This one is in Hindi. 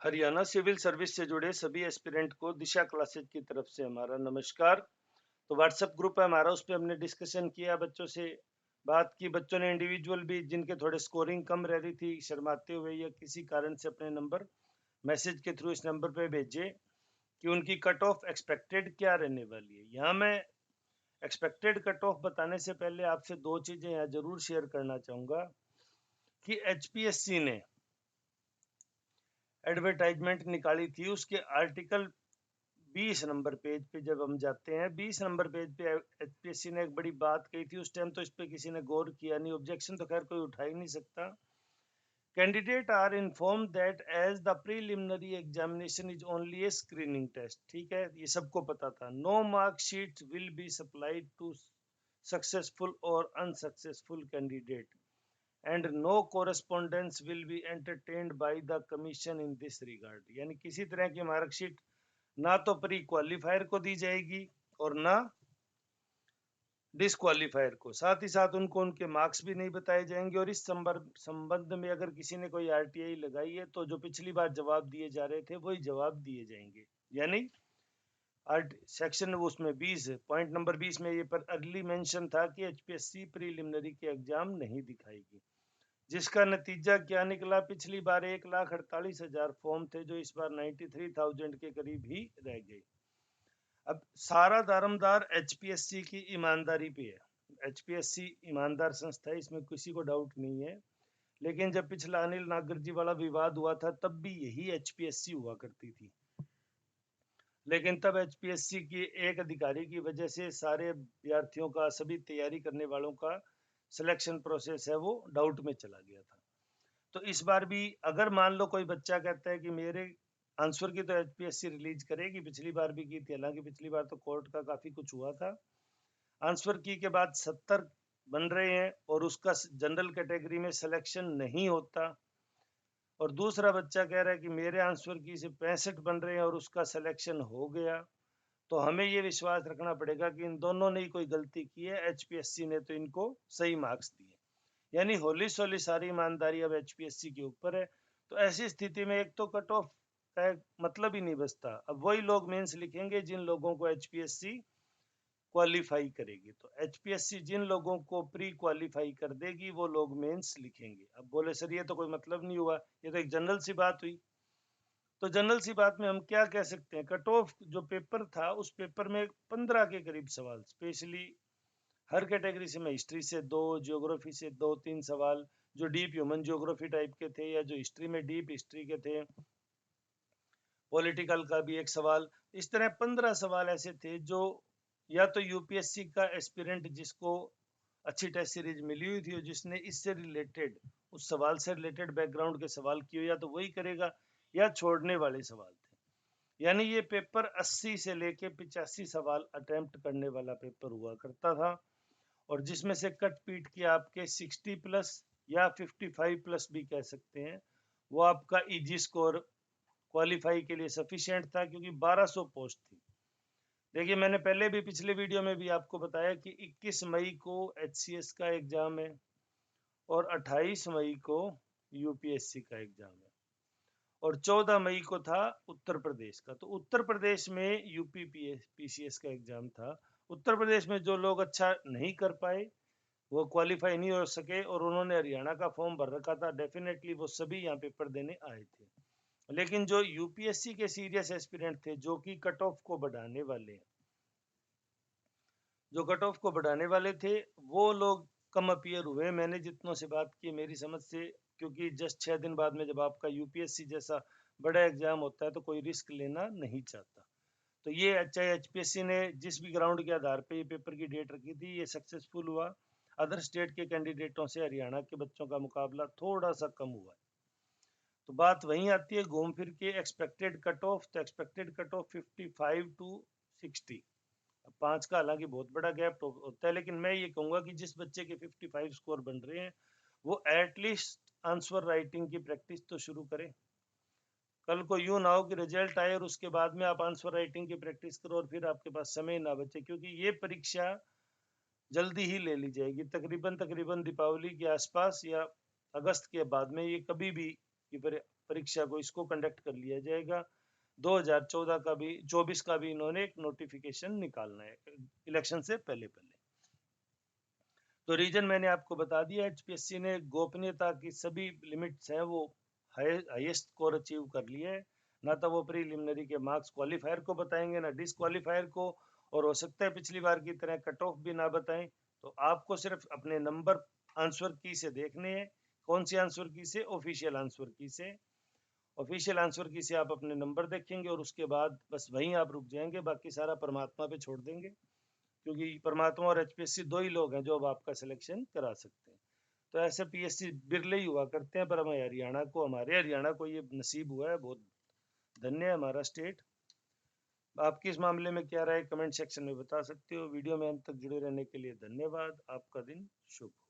हरियाणा सिविल सर्विस से जुड़े सभी एस्पिरेंट को दिशा क्लासेज की तरफ से हमारा नमस्कार। तो व्हाट्सएप ग्रुप है हमारा, उस पर हमने डिस्कशन किया, बच्चों से बात की। बच्चों ने इंडिविजुअल भी जिनके थोड़े स्कोरिंग कम रह रही थी, शर्माते हुए या किसी कारण से अपने नंबर मैसेज के थ्रू इस नंबर पे भेजे कि उनकी कट ऑफ एक्सपेक्टेड क्या रहने वाली है। यहाँ मैं एक्सपेक्टेड कट ऑफ बताने से पहले आपसे दो चीजें यहाँ जरूर शेयर करना चाहूंगा कि एचपीएससी ने एडवर्टाइजमेंट निकाली थी, उसके आर्टिकल 20 नंबर पेज पे जब हम जाते हैं, 20 नंबर पेज पे एचपीएससी ने एक बड़ी बात कही थी। उस टाइम तो इस पे किसी ने गौर किया नहीं, ऑब्जेक्शन तो खैर कोई उठा ही नहीं सकता। Candidate are inform that as the preliminary examination is only a screening test. ठीक है, ये सबको पता था। No marksheet will be supplied to successful और unsuccessful candidate and no correspondence will be entertained by the commission in this regard. यानी किसी तरह की मार्कशीट ना तो प्री क्वालिफायर को दी जाएगी और ना डिसक्वालीफायर को। साथ ही साथ उनको उनके मार्क्स भी नहीं बताए जाएंगे। और इस संबंध में अगर किसी ने कोई आरटीआई लगाई है तो जो पिछली बार जवाब दिए जा रहे थे वही जवाब दिए जाएंगे। यानी सेक्शन उसमें 20 पॉइंट नंबर 20 में ये पर अर्ली मेंशन था कि एचपीएससी प्रीलिमिनरी के एग्जाम नहीं दिखाएगी, जिसका नतीजा क्या निकला। पिछली बार 1,48,000 फॉर्म थे, जो इस बार 93,000 के करीब ही रह गए। अब सारा दारोमदार एचपीएससी की ईमानदारी पे है। एचपीएससी ईमानदार संस्था है, इसमें किसी को डाउट नहीं है। लेकिन जब पिछला अनिल नागर जी वाला विवाद हुआ था तब भी यही एचपीएससी हुआ करती थी। लेकिन तब एचपीएससी की एक अधिकारी की वजह से सारे विद्यार्थियों का, सभी तैयारी करने वालों का सिलेक्शन प्रोसेस है वो डाउट में चला गया था। तो इस बार भी अगर मान लो कोई बच्चा कहता है कि मेरे आंसर की तो एचपीएससी रिलीज करेगी, पिछली बार भी की थी, हालांकि पिछली बार तो कोर्ट का काफी कुछ हुआ था। आंसर की के बाद 70 बन रहे हैं और उसका जनरल कैटेगरी में सिलेक्शन नहीं होता, और दूसरा बच्चा कह रहा है कि मेरे आंसर की से 65 बन रहे हैं और उसका सिलेक्शन हो गया, तो हमें ये विश्वास रखना पड़ेगा कि इन दोनों ने ही कोई गलती की है, एचपीएससी ने तो इनको सही मार्क्स दिए। यानी होली सोली सारी ईमानदारी अब एचपीएससी के ऊपर है। तो ऐसी स्थिति में एक तो कट ऑफ का मतलब ही नहीं बचता। अब वही लोग मेंस लिखेंगे जिन लोगों को एचपीएससी क्वालिफाई करेगी। तो एचपीएससी जिन लोगों को प्री क्वालिफाई कर देगी वो लोग मेंस लिखेंगे। अब बोले सर ये तो कोई मतलब नहीं हुआ, ये तो एक जनरल सी बात हुई। तो जनरल सी बात में हम क्या कह सकते हैं, कट ऑफ जो पेपर था उस पेपर में 15 के करीब सवाल, स्पेशली हर कैटेगरी से, मैं हिस्ट्री से 2, ज्योग्राफी से 2-3 सवाल जो डीप ह्यूमन ज्योग्राफी टाइप के थे, या जो हिस्ट्री में डीप हिस्ट्री के थे, पॉलिटिकल का भी एक सवाल, इस तरह 15 सवाल ऐसे थे जो या तो यूपीएससी का एस्पिरेंट जिसको अच्छी टेस्ट सीरीज मिली हुई थी और जिसने इससे रिलेटेड, उस सवाल से रिलेटेड बैकग्राउंड के सवाल किए, या तो वही करेगा या छोड़ने वाले सवाल थे। यानी ये पेपर 80 से लेके 85 सवाल अटेम्प्ट करने वाला पेपर हुआ करता था, और जिसमें से कट पीट के आपके 60 प्लस या 55 प्लस भी कह सकते हैं, वो आपका इजी स्कोर क्वालिफाई के लिए सफिशिएंट था, क्योंकि 1200 पोस्ट थी। देखिए मैंने पहले भी पिछले वीडियो में भी आपको बताया कि 21 मई को एचसीएस का एग्जाम है और 28 मई को यूपीएससी का एग्जाम है, और 14 मई को था उत्तर प्रदेश का। तो उत्तर प्रदेश में यूपी पीसीएस का एग्जाम था। उत्तर प्रदेश में जो लोग अच्छा नहीं कर पाए, वो क्वालिफाई नहीं हो सके और उन्होंने हरियाणा का फॉर्म भर रखा था, डेफिनेटली वो सभी यहाँ पेपर देने आए थे। लेकिन जो यूपीएससी के सीरियस एस्पिरेंट थे, जो कि कट ऑफ को बढ़ाने वाले हैं, जो कट ऑफ को बढ़ाने वाले थे, वो लोग कम अपीयर हुए। मैंने जितनों से बात की मेरी समझ से, क्योंकि जस्ट 6 दिन बाद में जब आपका यूपीएससी जैसा बड़ा एग्जाम होता है तो कोई रिस्क लेना नहीं चाहता। तो ये चाहे एचपीएससी ने जिस भी ग्राउंड के आधार पे ये पेपर की डेट रखी थी, ये सक्सेसफुल हुआ। अदर स्टेट के कैंडिडेटों से हरियाणा के बच्चों का मुकाबला थोड़ा सा कम हुआ है। तो बात वहीं आती है घूम फिर के, एक्सपेक्टेड कट ऑफ। तो एक्सपेक्टेड कट ऑफ 55 टू 60, 5 का हालांकि बहुत बड़ा गैप होता है, लेकिन मैं ये कहूंगा कि जिस बच्चे के 55 स्कोर बन रहे हैं वो एटलीस्ट आंसर राइटिंग की प्रैक्टिस तो शुरू करें। कल को यूं ना हो कि रिजल्ट आए और उसके बाद में आप आंसर राइटिंग की प्रैक्टिस करो और फिर आपके पास समय ना बचे, क्योंकि ये परीक्षा जल्दी ही ले ली जाएगी, तकरीबन दीपावली के आसपास या अगस्त के बाद में, ये कभी भी ये परीक्षा को इसको कंडक्ट कर लिया जाएगा। 2014 का भी 24 का भी इन्होंने एक नोटिफिकेशन निकालना है इलेक्शन से पहले पहले। तो रीजन मैंने आपको बता दिया, एचपीएससी ने गोपनीयता की सभी लिमिट्स हैं वो हाईएस्ट स्कोर अचीव कर लिए है। ना तो वो प्रीलिमिनरी के मार्क्स क्वालिफायर को बताएंगे ना डिसक्वालीफायर को, और हो सकता है पिछली बार की तरह कट ऑफ भी ना बताएं। तो आपको सिर्फ अपने नंबर आंसर की से देखने हैं। कौन सी आंसर की से? ऑफिशियल आंसर की से। ऑफिशियल आंसर की से आप अपने नंबर देखेंगे और उसके बाद बस वहीं आप रुक जाएंगे, बाकी सारा परमात्मा पे छोड़ देंगे, क्योंकि परमात्मा और एचपीएससी दो ही लोग हैं जो अब आपका सिलेक्शन करा सकते हैं। तो ऐसे पीएससी बिरले ही हुआ करते हैं, पर हमारे हरियाणा को ये नसीब हुआ है। बहुत धन्य है हमारा स्टेट। आपकी इस मामले में क्या राय कमेंट सेक्शन में बता सकते हो। वीडियो में अंत तक जुड़े रहने के लिए धन्यवाद। आपका दिन शुभ हो।